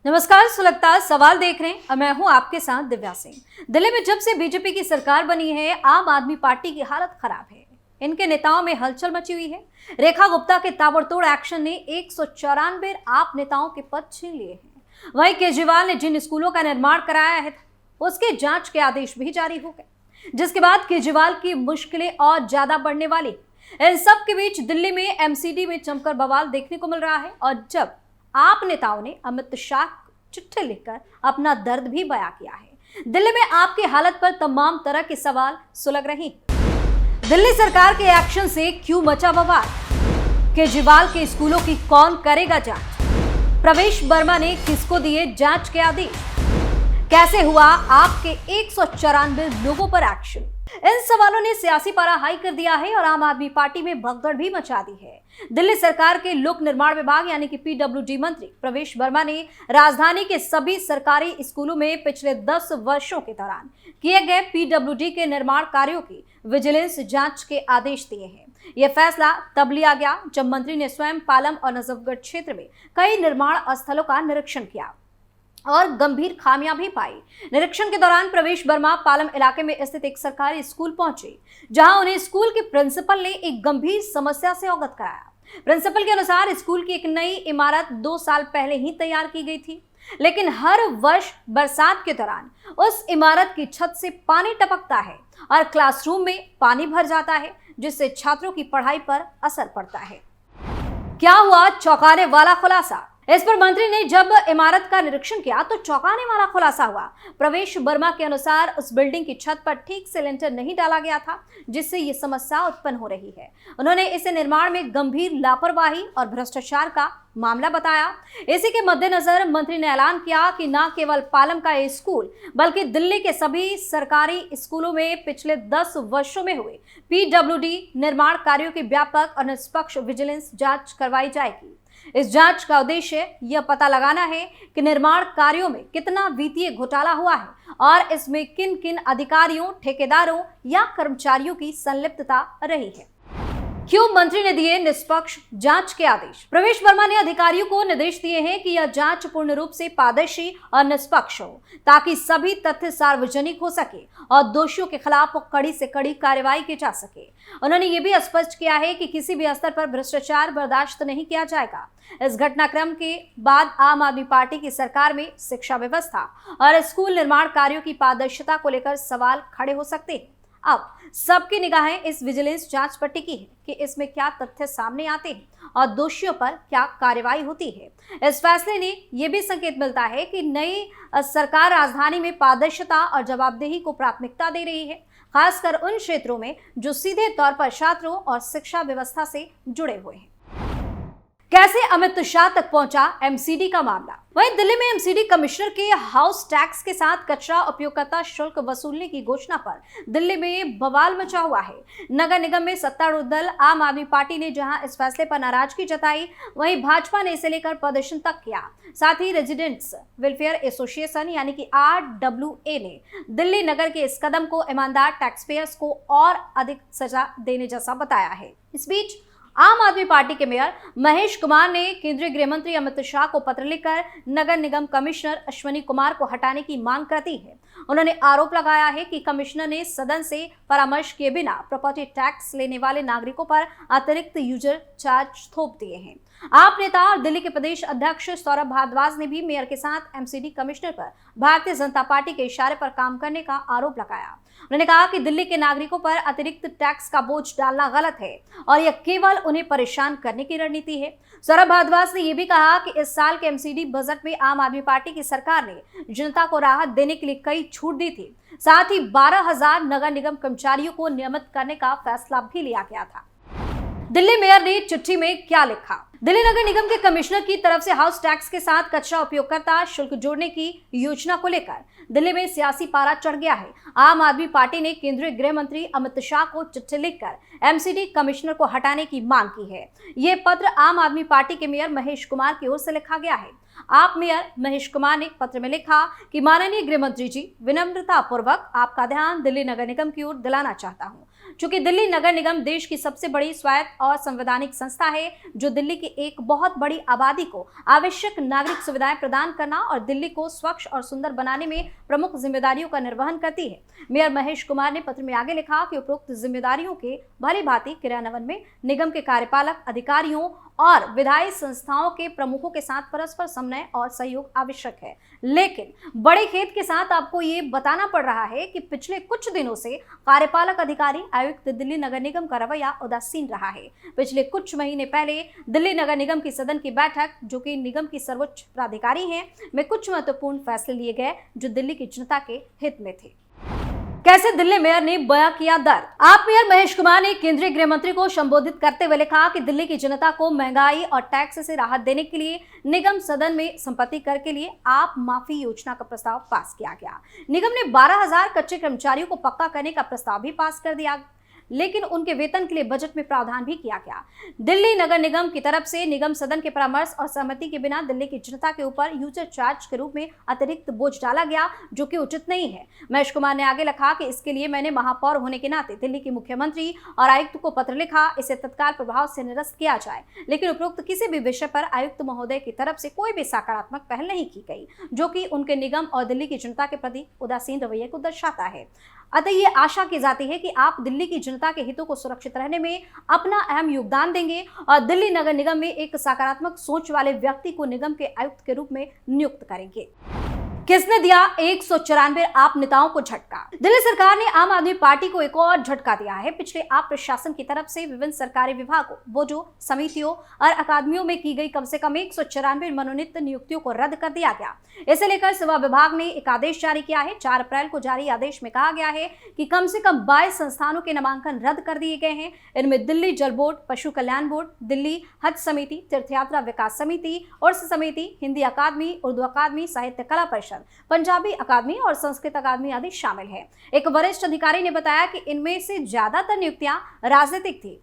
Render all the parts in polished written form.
नमस्कार, सुलगता सवाल देख रहे हैं और मैं हूं आपके साथ दिव्या सिंह। दिल्ली में जब से बीजेपी की सरकार बनी है, आम आदमी पार्टी की हालत खराब है। इनके नेताओं में हलचल मची हुई है। रेखा गुप्ता के ताबड़तोड़ एक्शन ने 194 आप नेताओं के पद छीन लिए हैं। वहीं केजरीवाल ने जिन स्कूलों का निर्माण कराया है, उसके जांच के आदेश भी जारी हो गए, जिसके बाद केजरीवाल की मुश्किलें और ज्यादा बढ़ने वाली। इन सब के बीच दिल्ली में एमसीडी में जमकर बवाल देखने को मिल रहा है और जब आप नेताओं ने अमित शाह चिट्ठी लिखकर अपना दर्द भी बयां किया है। दिल्ली में आपकी हालत पर तमाम तरह के सवाल सुलग रहे हैं। दिल्ली सरकार के एक्शन से क्यों मचा बवाल? केजरीवाल के स्कूलों की कौन करेगा जांच? प्रवेश वर्मा ने किसको दिए जांच के आदेश? कैसे हुआ आपके 194 लोगों पर एक्शन? इन सवालों ने सियासी पारा हाई कर दिया है और आम आदमी पार्टी में भगदड़ भी मचा दी है। दिल्ली सरकार के लोक निर्माण विभाग यानी कि पीडब्ल्यूडी मंत्री प्रवेश वर्मा ने राजधानी के सभी सरकारी स्कूलों में पिछले 10 वर्षों के दौरान किए गए पीडब्ल्यूडी के निर्माण कार्यों की विजिलेंस जांच के आदेश दिए हैं। यह फैसला तब लिया गया जब मंत्री ने स्वयं पालम और नजफगढ़ क्षेत्र में कई निर्माण स्थलों का निरीक्षण किया और गंभीर खामियां भी पाई। निरीक्षण के दौरान प्रवेश वर्मा पालम इलाके में स्थित एक सरकारी स्कूल पहुंचे, जहां उन्हें स्कूल के प्रिंसिपल ने एक गंभीर समस्या से अवगत कराया। प्रिंसिपल के अनुसार स्कूल की एक नई इमारत 2 साल पहले ही तैयार की गई थी, लेकिन हर वर्ष बरसात के दौरान उस इमारत की छत से पानी टपकता है और क्लासरूम में पानी भर जाता है, जिससे छात्रों की पढ़ाई पर असर पड़ता है। क्या हुआ चौंकाने वाला खुलासा? इस पर मंत्री ने जब इमारत का निरीक्षण किया तो चौंकाने वाला खुलासा हुआ। प्रवेश वर्मा के अनुसार उस बिल्डिंग की छत पर ठीक से लिंटर नहीं डाला गया था, जिससे ये समस्या उत्पन्न हो रही है। उन्होंने इसे निर्माण में गंभीर लापरवाही और भ्रष्टाचार का मामला बताया। इसी के मद्देनजर मंत्री ने ऐलान किया कि न केवल पालम का ये स्कूल बल्कि दिल्ली के सभी सरकारी स्कूलों में पिछले 10 वर्षों में हुए पीडब्ल्यूडी निर्माण कार्यों की व्यापक और निष्पक्ष विजिलेंस जांच करवाई जाएगी। इस जांच का उद्देश्य यह पता लगाना है कि निर्माण कार्यों में कितना वित्तीय घोटाला हुआ है और इसमें किन किन अधिकारियों, ठेकेदारों या कर्मचारियों की संलिप्तता रही है। क्यों मंत्री ने दिए निष्पक्ष जांच के आदेश? प्रवेश वर्मा ने अधिकारियों को निर्देश दिए हैं कि यह जांच पूर्ण रूप से पारदर्शी और निष्पक्ष हो, ताकि सभी तथ्य सार्वजनिक हो सके और दोषियों के खिलाफ कड़ी से कड़ी कार्रवाई की जा सके। उन्होंने ये भी स्पष्ट किया है कि किसी भी स्तर पर भ्रष्टाचार बर्दाश्त नहीं किया जाएगा। इस घटनाक्रम के बाद आम आदमी पार्टी की सरकार में शिक्षा व्यवस्था और स्कूल निर्माण कार्यों की पारदर्शिता को लेकर सवाल खड़े हो सकते हैं। अब सबकी निगाहें इस विजिलेंस जांच पर टिकी है कि इसमें क्या तथ्य सामने आते हैं और दोषियों पर क्या कार्रवाई होती है। इस फैसले ने यह भी संकेत मिलता है कि नई सरकार राजधानी में पारदर्शिता और जवाबदेही को प्राथमिकता दे रही है, खासकर उन क्षेत्रों में जो सीधे तौर पर छात्रों और शिक्षा व्यवस्था से जुड़े हुए हैं। कैसे अमित शाह तक पहुंचा एमसीडी का मामला? वहीं दिल्ली में एमसीडी कमिश्नर के हाउस टैक्स के साथ कचरा उपयोगकर्ता शुल्क वसूलने की घोषणा पर दिल्ली में बवाल मचा हुआ है। नगर निगम में सत्तारूढ़ दल आम आदमी पार्टी ने जहां इस फैसले पर नाराजगी जताई, वहीं भाजपा ने इसे लेकर प्रदर्शन तक किया। साथ ही रेजिडेंट्स वेलफेयर एसोसिएशन यानी कि RWA ने दिल्ली नगर के इस कदम को ईमानदार टैक्स पेयर्स को और अधिक सजा देने जैसा बताया है। इस बीच आम आदमी पार्टी के मेयर महेश कुमार ने केंद्रीय गृह मंत्री अमित शाह को पत्र लिखकर नगर निगम कमिश्नर अश्विनी कुमार को हटाने की मांग कर दी है। उन्होंने आरोप लगाया है कि कमिश्नर ने सदन से परामर्श किए बिना प्रॉपर्टी टैक्स लेने वाले नागरिकों पर अतिरिक्त यूजर चार्ज थोप दिए हैं। आप नेता और दिल्ली के प्रदेश अध्यक्ष सौरभ भारद्वाज ने भी मेयर के साथ एमसीडी कमिश्नर पर भारतीय जनता पार्टी के इशारे पर काम करने का आरोप लगाया। उन्होंने कहा कि दिल्ली के नागरिकों पर अतिरिक्त टैक्स का बोझ डालना गलत है और यह केवल उन्हें परेशान करने की रणनीति है। सौरभ भारद्वाज ने यह भी कहा कि इस साल के एमसीडी बजट में आम आदमी पार्टी की सरकार ने जनता को राहत देने के लिए कई छूट दी थी। साथ ही 12,000 नगर निगम कर्मचारियों को नियमित करने का फैसला भी लिया गया था। दिल्ली मेयर ने चिट्ठी में क्या लिखा? दिल्ली नगर निगम के कमिश्नर की तरफ से हाउस टैक्स के साथ कचरा उपयोगकर्ता शुल्क जोड़ने की योजना को लेकर दिल्ली में सियासी पारा चढ़ गया है। आम आदमी पार्टी ने केंद्रीय गृह मंत्री अमित शाह को चिट्ठी लिखकर एमसीडी कमिश्नर को हटाने की मांग की है। ये पत्र आम आदमी पार्टी के मेयर महेश कुमार की ओर से लिखा गया है। आप मेयर महेश कुमार ने पत्र में लिखा कि माननीय गृह मंत्री जी, विनम्रता पूर्वक आपका ध्यान दिल्ली नगर निगम की ओर दिलाना चाहता हूँ। चूंकि दिल्ली नगर निगम देश की सबसे बड़ी स्वायत्त और संवैधानिक संस्था है जो दिल्ली की एक बहुत बड़ी आबादी को आवश्यक नागरिक सुविधाएं प्रदान करना और दिल्ली को स्वच्छ और सुंदर बनाने में प्रमुख जिम्मेदारियों का निर्वहन करती है। मेयर महेश कुमार ने पत्र में आगे लिखा कि उपरोक्त जिम्मेदारियों के भली भांति क्रियान्वयन में निगम के कार्यपालक अधिकारियों और विधायी संस्थाओं के प्रमुखों के साथ परस्पर समन्वय और सहयोग आवश्यक है। लेकिन बड़े खेद के साथ आपको ये बताना पड़ रहा है कि पिछले कुछ दिनों से कार्यपालक अधिकारी आयुक्त दिल्ली नगर निगम का रवैया उदासीन रहा है। पिछले कुछ महीने पहले दिल्ली नगर निगम की सदन की बैठक, जो कि निगम की सर्वोच्च प्राधिकारी है, में कुछ महत्वपूर्ण फैसले लिए गए जो दिल्ली की जनता के हित में थे। कैसे दिल्ली मेयर ने बयां किया दर्द। आप मेयर महेश कुमार ने केंद्रीय गृह मंत्री को संबोधित करते हुए लिखा कि दिल्ली की जनता को महंगाई और टैक्स से राहत देने के लिए निगम सदन में संपत्ति कर के लिए आप माफी योजना का प्रस्ताव पास किया गया। निगम ने 12,000 कच्चे कर्मचारियों को पक्का करने का प्रस्ताव भी पास कर दिया, लेकिन उनके वेतन के लिए बजट में प्रावधान भी किया गया। दिल्ली नगर निगम की तरफ से निगम सदन के परामर्श और सहमति के बिना दिल्ली की जनता के ऊपर यूजर चार्ज के रूप में अतिरिक्त बोझ डाला गया, जो कि उचित नहीं है। महेश कुमार ने आगे लिखा कि इसके लिए मैंने महापौर होने के नाते दिल्ली के मुख्यमंत्री और आयुक्त को पत्र लिखा, इसे तत्काल प्रभाव से निरस्त किया जाए। लेकिन उपरोक्त किसी भी विषय पर आयुक्त महोदय की तरफ से कोई भी सकारात्मक पहल नहीं की गई, जो कि उनके निगम और दिल्ली की जनता के प्रति उदासीन रवैये को दर्शाता है। अतः ये आशा की जाती है कि आप दिल्ली की जनता के हितों को सुरक्षित रहने में अपना अहम योगदान देंगे और दिल्ली नगर निगम में एक सकारात्मक सोच वाले व्यक्ति को निगम के आयुक्त के रूप में नियुक्त करेंगे। किसने दिया 194 आप नेताओं को झटका। दिल्ली सरकार ने आम आदमी पार्टी को एक और झटका दिया है। पिछले आप प्रशासन की तरफ से विभिन्न सरकारी विभागों, बोर्डों, समितियों और अकादमियों में की गई कम से कम 194 मनोनीत नियुक्तियों को रद्द कर दिया गया। इसे लेकर सेवा विभाग ने एक आदेश जारी किया है। 4 अप्रैल को जारी आदेश में कहा गया है कि कम से कम 22 संस्थानों के नामांकन रद्द कर दिए गए हैं। इनमें दिल्ली जल बोर्ड, पशु कल्याण बोर्ड, दिल्ली हज समिति, तीर्थयात्रा विकास समिति, उर्स समिति, हिंदी अकादमी, उर्दू अकादमी, साहित्य कला परिषद, पंजाबी अकादमी और संस्कृत अकादमी आदि शामिल है। एक वरिष्ठ अधिकारी ने बताया कि इनमें से ज्यादातर नियुक्तियां राजनीतिक थी,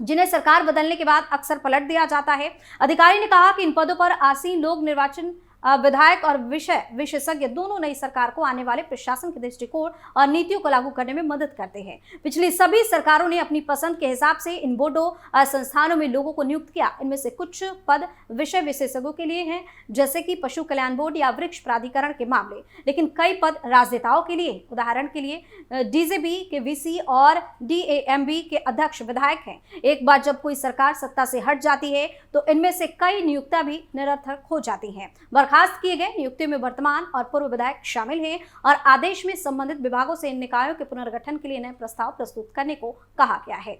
जिन्हें सरकार बदलने के बाद अक्सर पलट दिया जाता है। अधिकारी ने कहा कि इन पदों पर आसीन लोग निर्वाचन विधायक और विषय विशेषज्ञ दोनों नई सरकार को आने वाले प्रशासन के दृष्टिकोण और नीतियों को लागू करने में मदद करते हैं। पिछली सभी सरकारों ने अपनी पसंद के हिसाब से इन बोर्डों और संस्थानों में लोगों को नियुक्त किया। इनमें से कुछ पद विषय विशेषज्ञों के लिए हैं, जैसे कि पशु कल्याण बोर्ड या वृक्ष प्राधिकरण के मामले, लेकिन कई पद राजनेताओं के लिए, उदाहरण के लिए डीजेबी के वीसी और डीएएमबी के अध्यक्ष विधायक हैं। एक बार जब कोई सरकार सत्ता से हट जाती है तो इनमें से कई नियुक्तियां भी निरर्थक हो जाती हैं। बर्खास्त किए गए नियुक्तियों में वर्तमान और पूर्व विधायक शामिल हैं और आदेश में संबंधित विभागों से इन निकायों के पुनर्गठन के लिए नए प्रस्ताव प्रस्तुत करने को कहा गया है।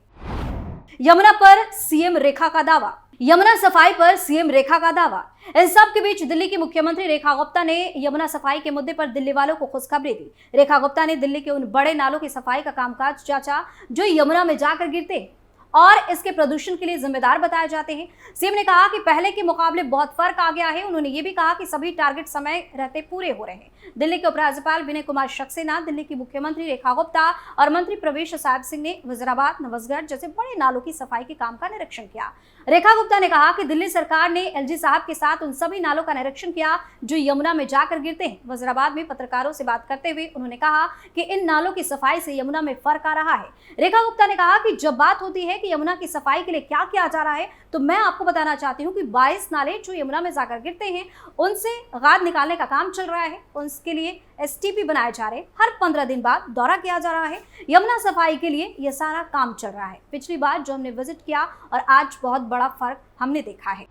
यमुना पर सीएम रेखा का दावा। यमुना सफाई पर सीएम रेखा का दावा। इन सब के बीच दिल्ली की मुख्यमंत्री रेखा गुप्ता ने यमुना सफाई के मुद्दे पर दिल्ली वालों को खुशखबरी दी। रेखा गुप्ता ने दिल्ली के उन बड़े नालों की सफाई का कामकाज जांचा जो यमुना में जाकर गिरते हैं और इसके प्रदूषण के लिए जिम्मेदार बताए जाते हैं। सीएम ने कहा कि पहले के मुकाबले बहुत फर्क आ गया है। उन्होंने ये भी कहा कि सभी टारगेट समय रहते पूरे हो रहे हैं। दिल्ली के उपराज्यपाल विनय कुमार सक्सेना, दिल्ली की मुख्यमंत्री रेखा गुप्ता और मंत्री प्रवेश साहब सिंह ने वजीराबाद, नवसगढ़ जैसे बड़े नालों की सफाई के काम का निरीक्षण किया। रेखा गुप्ता ने कहा कि दिल्ली सरकार ने एलजी साहब के साथ उन सभी नालों का निरीक्षण किया जो यमुना में जाकर गिरते हैं। वजीराबाद में पत्रकारों से बात करते हुए उन्होंने कहा कि इन नालों की सफाई से यमुना में फर्क आ रहा है। रेखा गुप्ता ने कहा कि जब बात होती है कि यमुना की सफाई के लिए क्या किया जा रहा है, तो मैं आपको बताना चाहती हूँ कि 22 नाले जो यमुना में जाकर गिरते हैं उनसे गाद निकालने का काम चल रहा है। उसके लिए एसटीपी बनाए जा रहे हैं। हर 15 दिन बाद दौरा किया जा रहा है। यमुना सफाई के लिए यह सारा काम चल रहा है। पिछली बार जो हमने विजिट किया और आज बहुत बड़ा फर्क हमने देखा है।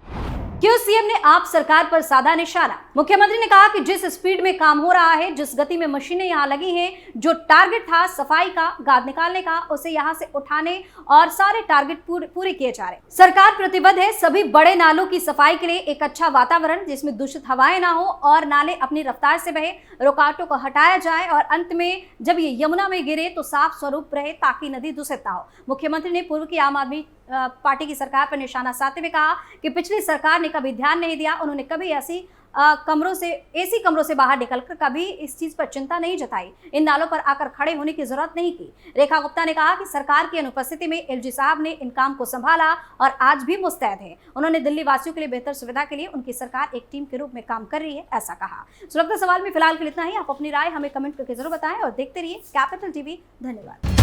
क्यों सीएम ने आप सरकार पर साधा निशाना। मुख्यमंत्री ने कहा कि जिस स्पीड में काम हो रहा है, जिस गति में मशीनें यहां लगी हैं, जो टारगेट था सफाई का, गाद निकालने का, उसे यहां से उठाने और सारे टारगेट पूरे किए जा रहे हैं। सरकार प्रतिबद्ध है सभी बड़े नालों की सफाई के लिए एक अच्छा वातावरण जिसमें दूषित हवाएं ना हो और नाले अपनी रफ्तार से बहे, रुकावटों को हटाया जाए और अंत में जब ये यमुना में गिरे तो साफ स्वरूप रहे ताकि नदी दूषित ना हो। मुख्यमंत्री ने पूर्व की आम आदमी पार्टी की सरकार पर निशाना साधते हुए कहा कि पिछली सरकार ने कभी ध्यान नहीं दिया। उन्होंने कभी एसी कमरों से बाहर निकलकर कभी इस चीज पर चिंता नहीं जताई, इन नालों पर आकर खड़े होने की जरूरत नहीं की। रेखा गुप्ता ने कहा कि सरकार की अनुपस्थिति में एलजी साहब ने इन काम को संभाला और आज भी मुस्तैद है। उन्होंने दिल्ली वासियों के लिए बेहतर सुविधा के लिए उनकी सरकार एक टीम के रूप में काम कर रही है, ऐसा कहा। सुलगता सवाल में फिलहाल के लिए इतना ही। आप अपनी राय हमें कमेंट करके जरूर बताएं और देखते रहिए कैपिटल टीवी। धन्यवाद।